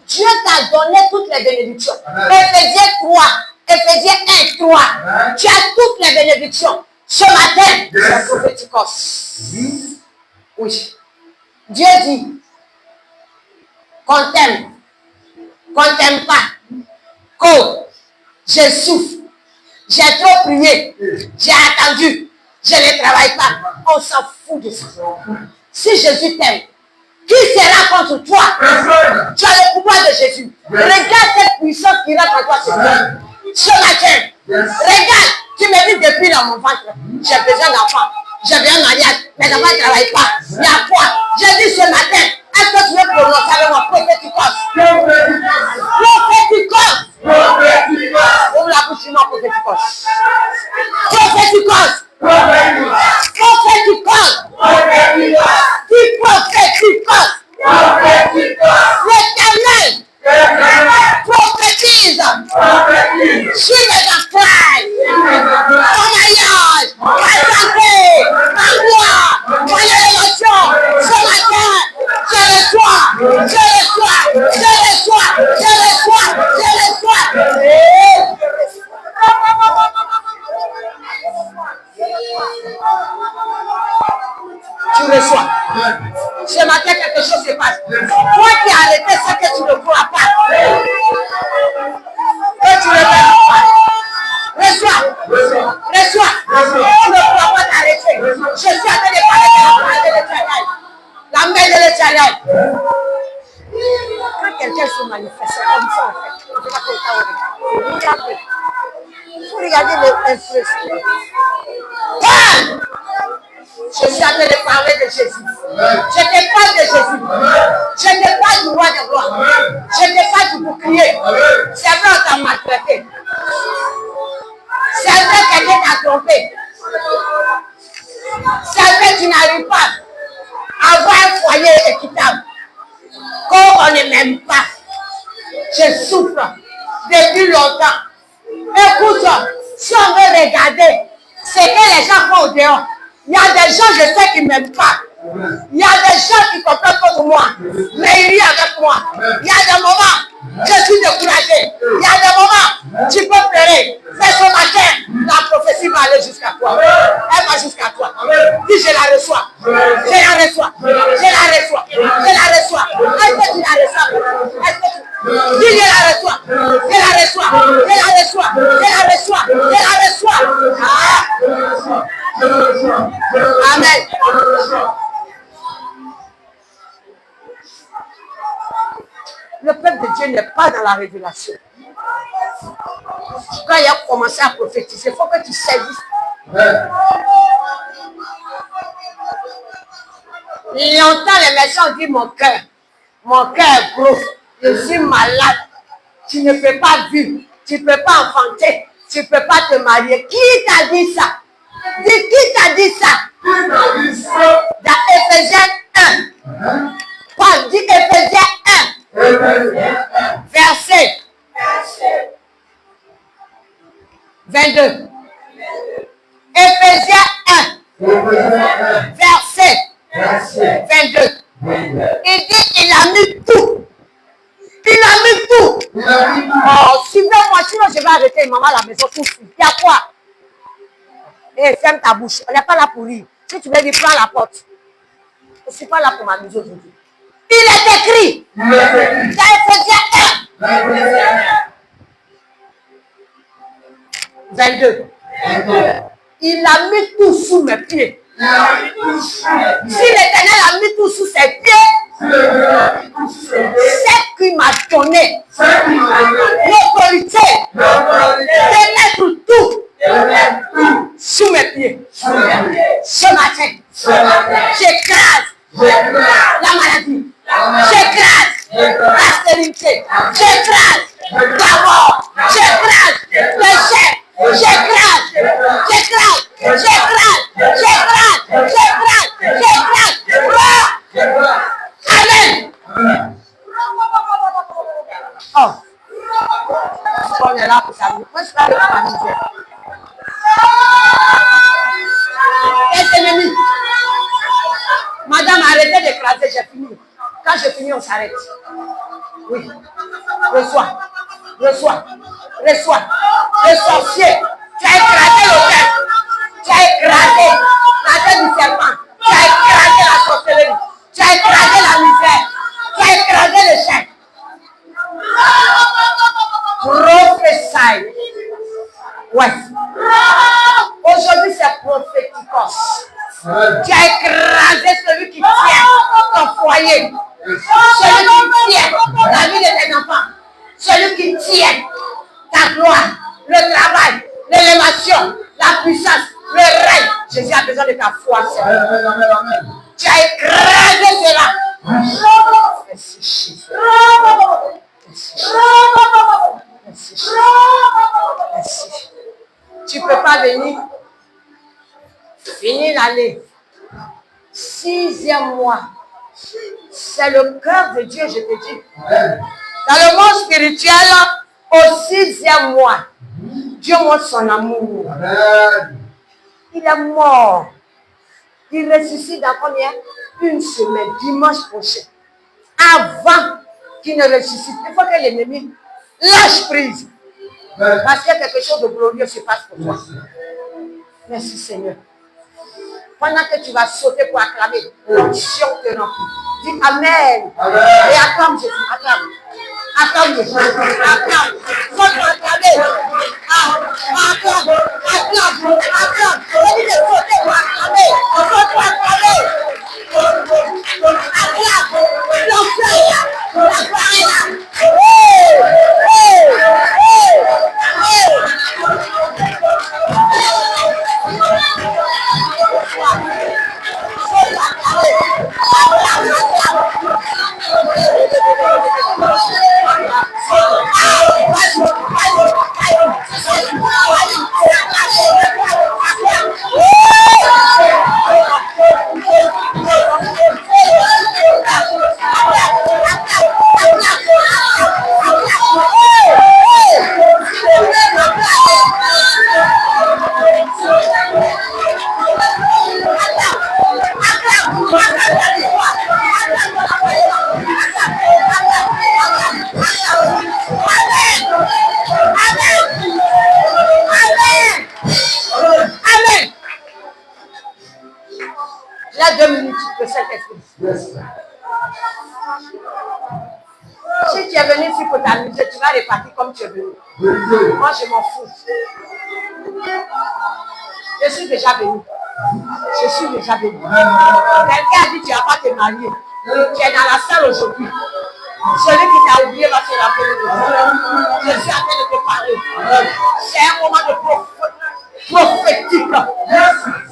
Dieu t'a donné toutes les bénédictions. Éphésiens 3, Éphésiens 1, 3. Tu as toutes les bénédictions. Ce matin, c'est prophéticos. Oui. Dieu dit qu'on t'aime pas, que je souffre, j'ai trop prié, j'ai attendu, je ne travaille pas. On s'en fout de ça. Si Jésus t'aime, qui sera contre toi? Tu as le pouvoir de Jésus. Regarde cette puissance qui rentre en toi ce matin. Regarde, tu me dis depuis dans mon ventre, j'ai besoin d'enfants, j'ai besoin de mariage, mes enfants ne travaillent pas. Il y a quoi? J'ai dit ce matin, est-ce que tu veux prononcer avec moi prophéticos? Prophéticos. Ouvre la bouche, sinon prophéticos. Prophéticos. Prophéticos. Dis prophéticos. L'Éternel prophétise sur mes enfants, mon mariage, ma santé, ma gloire, mon élévation. Ce matin, je reçois. Tu reçois. Ce matin, quelque chose se passe. Toi qui as arrêté ce que tu ne crois pas. Et tu ne crois pas. Reçois. Tu ne crois pas t'arrêter. Je suis en train de parler de la main de l'Éternel. La main de l'Éternel. Quand quelqu'un se manifeste comme ça, en fait, il faut regarder l'influence. Je suis en train de parler de Jésus. Je te parle de Jésus. Je te parle du roi de gloire. Je te parle du bouclier. C'est vrai, on t'a maltraité. C'est vrai, quelqu'un t'a trompé. C'est vrai, tu n'arrives pas à avoir un foyer équitable. Quand on ne m'aime pas, je souffre depuis longtemps. Écoute, si on veut regarder ce que les gens font au dehors, il y a des gens, je sais, qui ne m'aiment pas. Il y a des gens qui comprennent pas de moi, mais ils rient avec moi. Il y a des moments, je suis découragé. Il y a des moments, tu peux pleurer. Mais ce matin, la prophétie va aller jusqu'à toi. Elle va jusqu'à toi. Dis, je la reçois. Je la reçois. Je la reçois. Je la reçois. Est-ce que tu la reçois? Dis, je la reçois. Je la reçois. Je la reçois. Je la reçois. Je la reçois. Amen. Le peuple de Dieu n'est pas dans la révélation. Quand il a commencé à prophétiser, il faut que tu saisisses. Longtemps, les médecins ont dit mon cœur est gros, je suis malade, tu ne peux pas vivre, tu ne peux pas enfanter, tu ne peux pas te marier. Qui t'a dit ça? Dis, qui t'a dit ça? Dans Éphésiens 1. Paul dit Éphésiens 1. Verset 22. Éphésiens 1. Verset 22. Il dit, il a mis tout. Il a mis tout. Oh, suivez-moi, sinon je vais arrêter maman à la maison tout de suite. Il y a quoi? Eh, ferme ta bouche. On n'est pas là pour rire. Si tu veux dire, prends la porte. Je ne suis pas là pour m'amuser aujourd'hui. Il est écrit. Dans Éphésiens 1. 22. Il a mis tout sous mes pieds. Si l'Éternel a mis tout sous ses pieds, c'est qui m'a donné l'autorité de mettre tout sous mes pieds. Ce matin, j'écrase la maladie, j'écrase la stérilité, j'écrase la mort, j'écrase le chef, j'écrase. Amen. Oh, on est là pour ça. Moi, je suis là pour m'amuser. Les ennemis. Madame, arrêtez d'écraser, j'ai fini. Quand j'ai fini, on s'arrête. Oui. Reçois. Reçois. Reçois. Le sorcier. Tu as écrasé l'autel. Tu as écrasé la tête du serpent. Tu as écrasé la sorcellerie. Tu as écrasé la misère. Tu as écrasé le chien. Prophesy. Ouais. Aujourd'hui, c'est prophéticos. Tu as écrasé celui qui tient ton foyer. Celui qui tient la vie de tes enfants. Celui qui tient ta gloire, le travail, l'élévation, la puissance, le règne. Jésus a besoin de ta foi. Tu as écrasé cela. Merci, Jésus. Merci. Merci. Tu ne peux pas venir finir l'année. 6e mois. C'est le cœur de Dieu, je te dis. Dans le monde spirituel, au 6e mois, Dieu montre son amour. Il est mort. Il ressuscite dans combien? Une semaine, dimanche prochain. Avant qu'il ne ressuscite, il faut que l'ennemi lâche prise. Parce que quelque chose de glorieux se passe pour toi. Merci Seigneur. Pendant que tu vas sauter pour acclamer, l'onction te remplit. Dis Amen. Et acclame Jésus. Acclame. Acclame Jésus. Acclame. Saute pour acclamer. Acclame. Acclame. Acclame. On dit de sauter pour acclamer. Saute pour acclamer. Acclame. L'onction est là. La gloire est là. Là, 2 minutes, le Saint-Esprit. Si tu es venu ici pour t'amuser, tu vas repartir comme tu es venu. Moi, je m'en fous. Je suis déjà venu. Je suis déjà venu. Quelqu'un a dit tu n'as pas te marier. Tu es dans la salle aujourd'hui. Celui qui t'a oublié va se rappeler de toi. Je suis en train de te parler. C'est un moment de prophétique.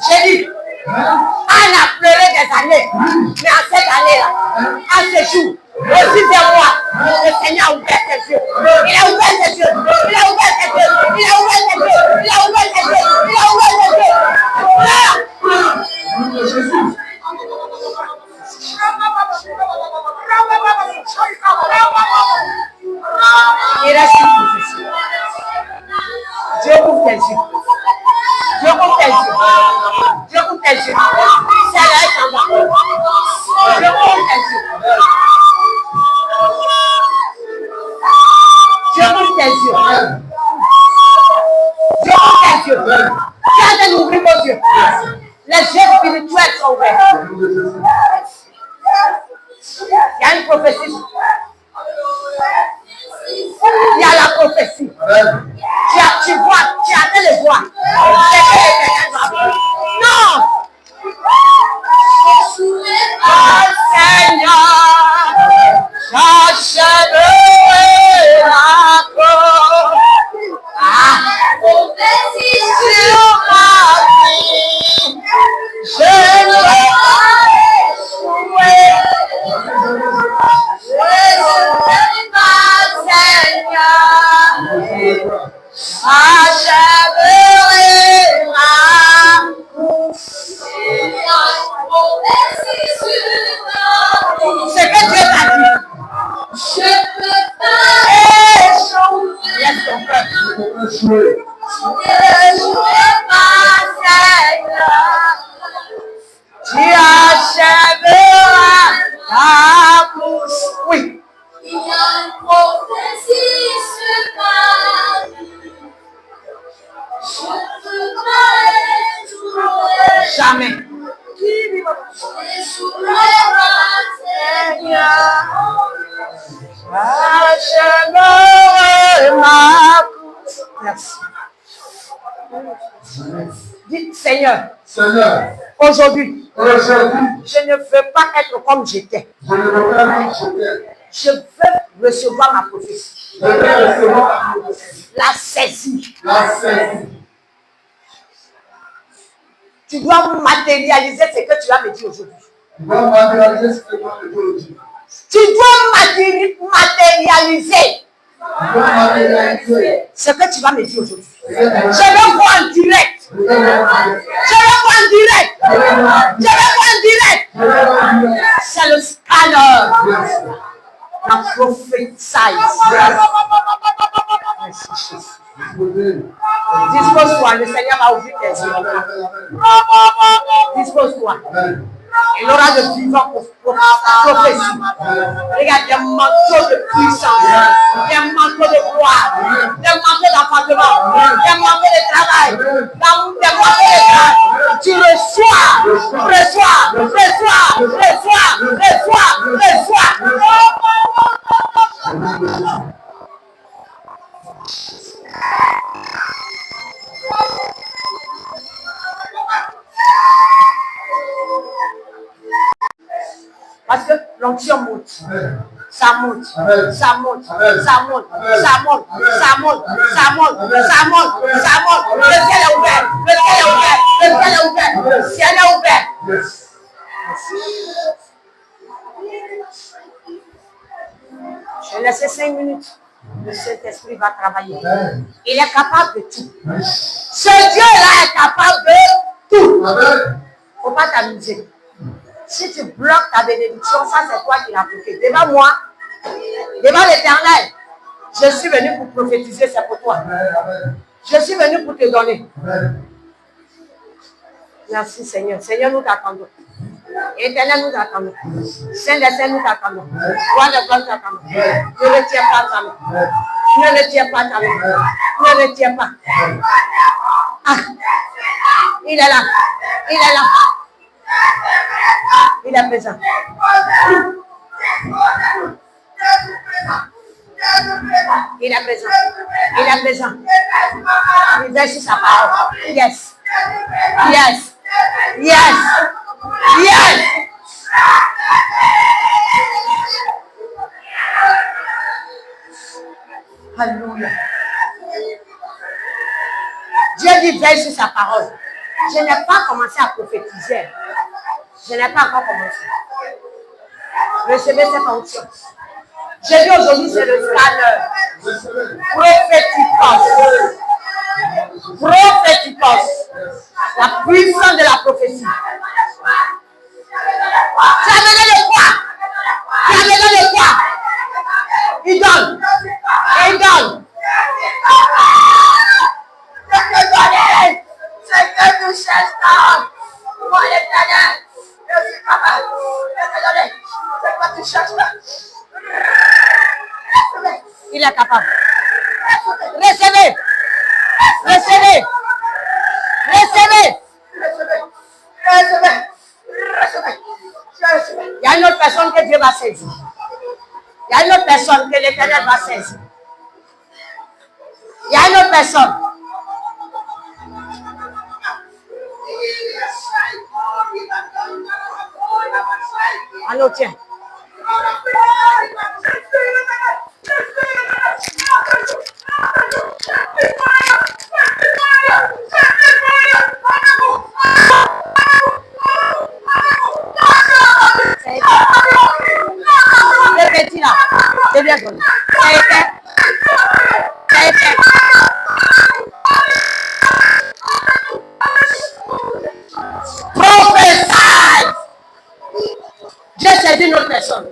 J'ai dit, Anne a pleuré des années. Mais en cette année-là, à ce jour, au 6e mois, le Seigneur a ouvert ses yeux. Il a ouvert ses yeux. Il a ouvert ses yeux. Il a ouvert ses yeux. Il a ouvert ses yeux. Il a ouvert ses yeux. Jésus. Il reste une prophétie. Dieu ouvre tes yeux. Dieu ouvre tes yeux. Dieu ouvre tes yeux. C'est là et s'en va. Dieu ouvre tes yeux. Dieu ouvre tes yeux. Dieu ouvre tes yeux. Tu as de ouvrir vos yeux. Les yeux spirituels sont ouverts. Il y a une prophétie. Il y a la prophétie. Tu vois, tu as de le voir. Non! Seigneur, j'achèverai la croix. Prophétie sur ma vie. Je ne vais pas échouer. C'est que Dieu t'a dit. Je peux pas échouer. Laisse ton cœur. N'échouez pas, Seigneur. Tu achèveras ta course. Oui. Il y a Jamais. Merci. Dites Seigneur, aujourd'hui, je ne veux pas être comme j'étais. Je veux recevoir ma prophétie. La saisir. Tu dois matérialiser ce que tu vas me dire aujourd'hui. Tu dois matérialiser ce que tu vas me dire aujourd'hui. Je vais voir en direct. Je vais voir en direct. Je vais voir en direct. C'est le scanner. La prophétise. Dispose-toi, le Seigneur va ouvrir tes yeux. Dispose-toi. Il aura de vivants prophéties. Regarde, des manteaux de puissance, des manteaux de gloire, des manteaux d'appartement, des manteaux de travail, des manteaux de grâce. Tu reçois. Parce que l'onction monte. Ça monte. Ça monte. Ça monte. Ça monte. Ça monte. Ça monte. Ça monte. Ça monte. Le ciel est ouvert. Le ciel est ouvert. Le ciel est ouvert. Le ciel est ouvert. Je vais laisser 5 minutes. Le Saint-Esprit va travailler. Il est capable de tout. Ce Dieu-là est capable de tout. Il ne faut pas t'amuser. Si tu bloques ta bénédiction, ça c'est toi qui l'as bloqué. Devant moi, devant l'Éternel, je suis venu pour prophétiser, c'est pour toi. Je suis venu pour te donner. Merci Seigneur. Seigneur, nous t'attendons. Éternel, nous t'attendons. Saint des Saints, nous t'attendons. Roi de gloire, nous t'attendons. Ne retiens pas ta main. Ne retiens pas ta main. Ne retiens pas. Ah, il est là. Il est là. Il est présent. Il est présent. Il est présent. Il vient sur sa parole. Yes. Yes. Yes. Yes. Alléluia. Dieu dit veille sur sa parole. Je n'ai pas commencé à prophétiser. Je n'ai pas encore commencé. Recevez cette onction. Je dis aujourd'hui, c'est le scanner. Prophétikos. La puissance de la prophétie. Tu as besoin de quoi? Tu as besoin de quoi? Il donne. Il donne. Je te donne. C'est que tu cherches là. Moi, l'Éternel. Je suis capable de te donner. C'est que tu cherches là. Il est capable. Recevez. Recevez. Recevez. Recevez. Recevez. Il y a une autre personne que Dieu va saisir. Il y a une autre personne que l'Éternel va saisir. Il y a une autre personne. Allô, tiens. Le petit là, c'est bien connu. Ça a été. Ça a été. Prophète. Dieu s'est dit une autre personne.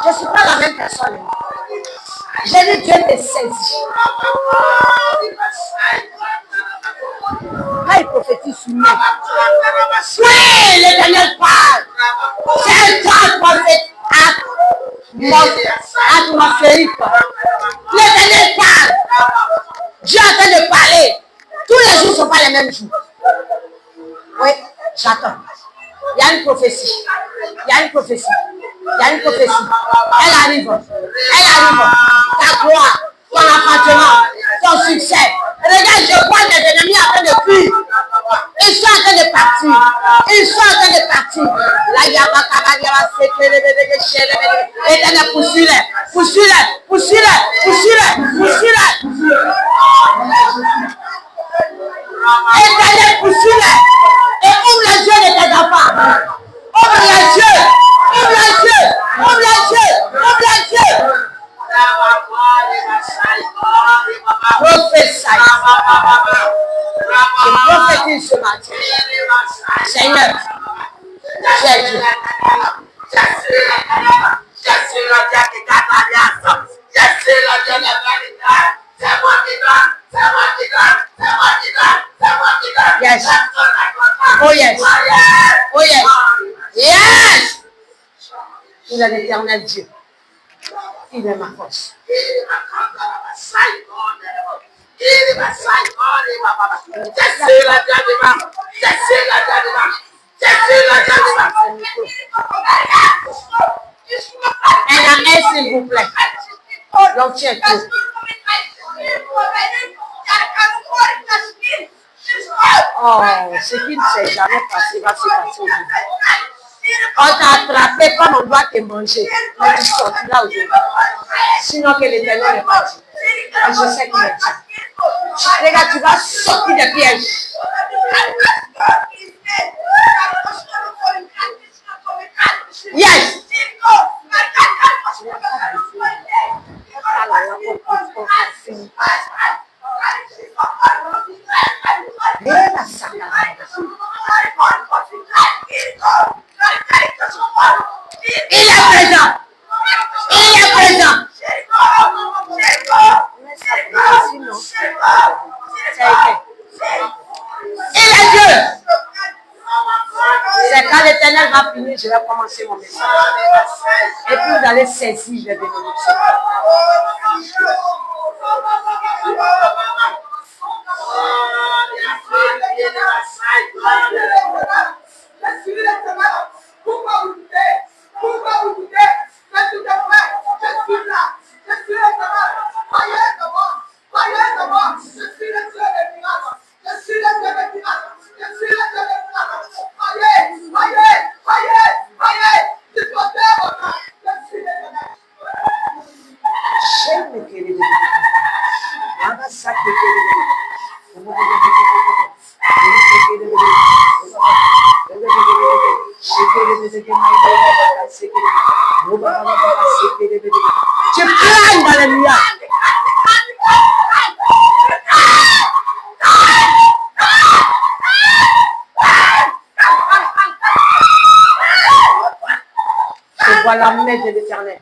Je ne suis pas la même personne. J'ai dit Dieu te saisit. Quand il prophétise sur nous, oui, l'Éternel parle. C'est un prophète. atmosphérique. L'Éternel parle. Dieu est en train de parler. Tous les jours ne sont pas les mêmes jours. Oui, j'attends. Il y a une prophétie. Il y a une prophétie. Il y a une prophétie. Elle arrive. Elle arrive. Ta gloire, ton appartement, ton succès. Regarde, je vois des ennemis en train de fuir. Ils sont en train de partir. Ils sont en train de partir. La yama kabadiaba sekele. Éternel, poursuis-les. Poursuis-les. Poursuis-les. Poursuis-les. Poursuis-les. Éternel, poursuis-les. Et ouvre les yeux de tes enfants. Ouvre les yeux. Ouvre les yeux. Ouvre les yeux. Ouvre les yeux. Prophétie. Je prophétise ce matin. Seigneur, c'est Dieu. Je suis le Dieu qui garde l'alliance. Je suis le Dieu de vérité. C'est moi qui donne. C'est moi qui donne. C'est moi qui donne. C'est moi qui donne. Yes. Oh yes. Oh yes. Yes. Il est l'éternel Dieu. Il est ma force. Elle a un, s'il vous plaît. Donc, tu es tout. Oh, ce qui ne s'est jamais passé va se passer aujourd'hui. On t'a attrapé comme on doit te manger. Mais tu sortis là aujourd'hui. Sinon que l'Éternel est parti. Et je sais qu'il est Dieu. Regarde, tu vas sortir des pièges. Yes. Il est présent. Il est présent. Il est Dieu. C'est quand l'Éternel va finir, je vais commencer mon message. Et puis vous allez saisir les bénédictions. Tu plains dans le nuage. Je vois la main de l'Éternel.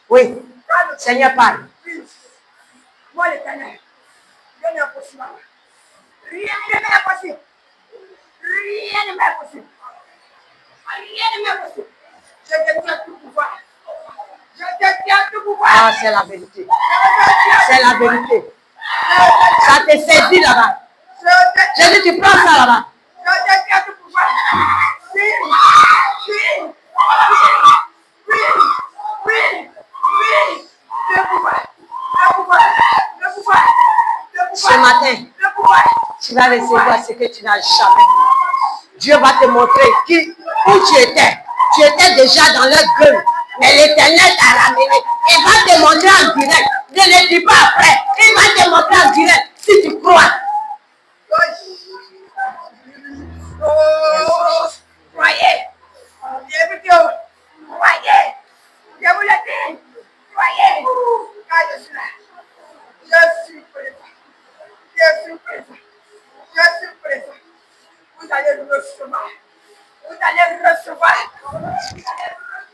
Oui, Seigneur parle. Moi, l'Éternel, rien n'est impossible. Rien ne m'est impossible. Rien ne m'est impossible. Rien ne m'est impossible. Je détiens tout pouvoir. Je détiens tout pouvoir. Ah, c'est la vérité. C'est la vérité. Ça te saisit là-bas. Je dis, tu prends ça là-bas. Je détiens tout pouvoir. Oui, oui, oui, oui, oui. Le pouvoir. Le pouvoir. Le pouvoir. Ce matin, tu vas recevoir ce que tu n'as jamais vu. Dieu va te montrer où tu étais. Tu étais déjà dans leur gueule. Mais l'Éternel t'a ramené. Il va te montrer en direct. Ne le dis pas après. Il va te montrer en direct si tu crois. Croyez. Croyez. Je vous le dis. Croyez. Car je suis là. Je suis présent. Je suis présent. Je suis présent. Vous allez recevoir. Vous allez recevoir. Vous allez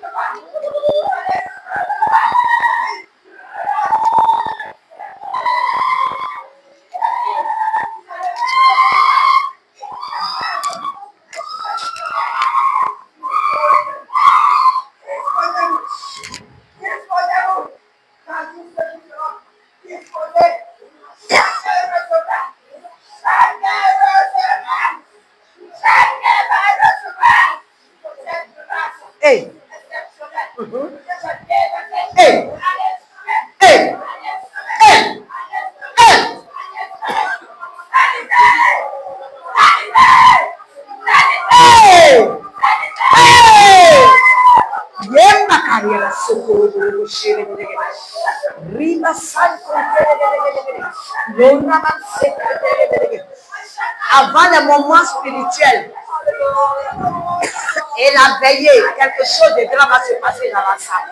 recevoir. Vous allez recevoir. Avant les moments spirituels et la veillée, quelque chose de grand va se passer dans la salle.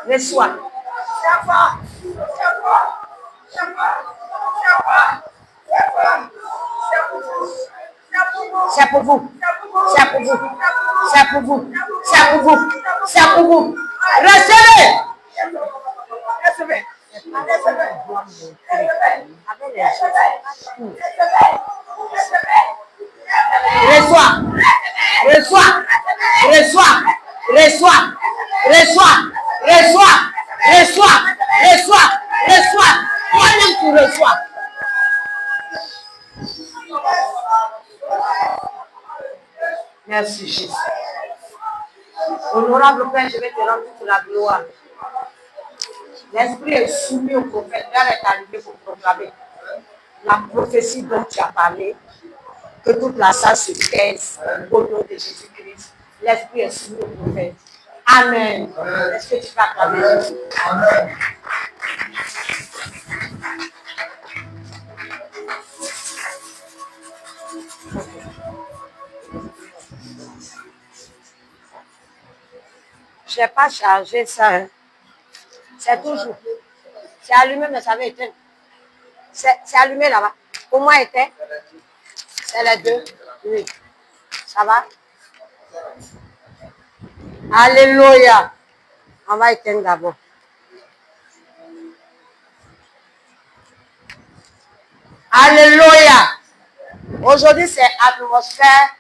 Reçois. C'est pour vous. C'est pour vous. C'est pour vous. C'est pour vous. C'est pour vous. Recevez. Recevez. Reçois. Reçois. Reçois. Reçois. Reçois. Reçois. Reçois. Reçois. Reçois. Toi-même tu reçois. Merci Jésus. Honorable Père, je vais te rendre toute la gloire. L'esprit est soumis au prophète. L'heure est arrivée pour proclamer la prophétie dont tu as parlé. Que toute la salle se taise au nom de Jésus-Christ. L'esprit est soumis au prophète. Amen. Est-ce que tu vas acclamer Jésus? Amen. Je n'ai pas chargé ça. Hein. C'est toujours. C'est allumé, mais ça va éteindre. C'est allumé là-bas. Pour moi, éteint. C'est les deux. Oui. Ça va? Alléluia. On va éteindre d'abord. Alléluia. Aujourd'hui, c'est atmosphère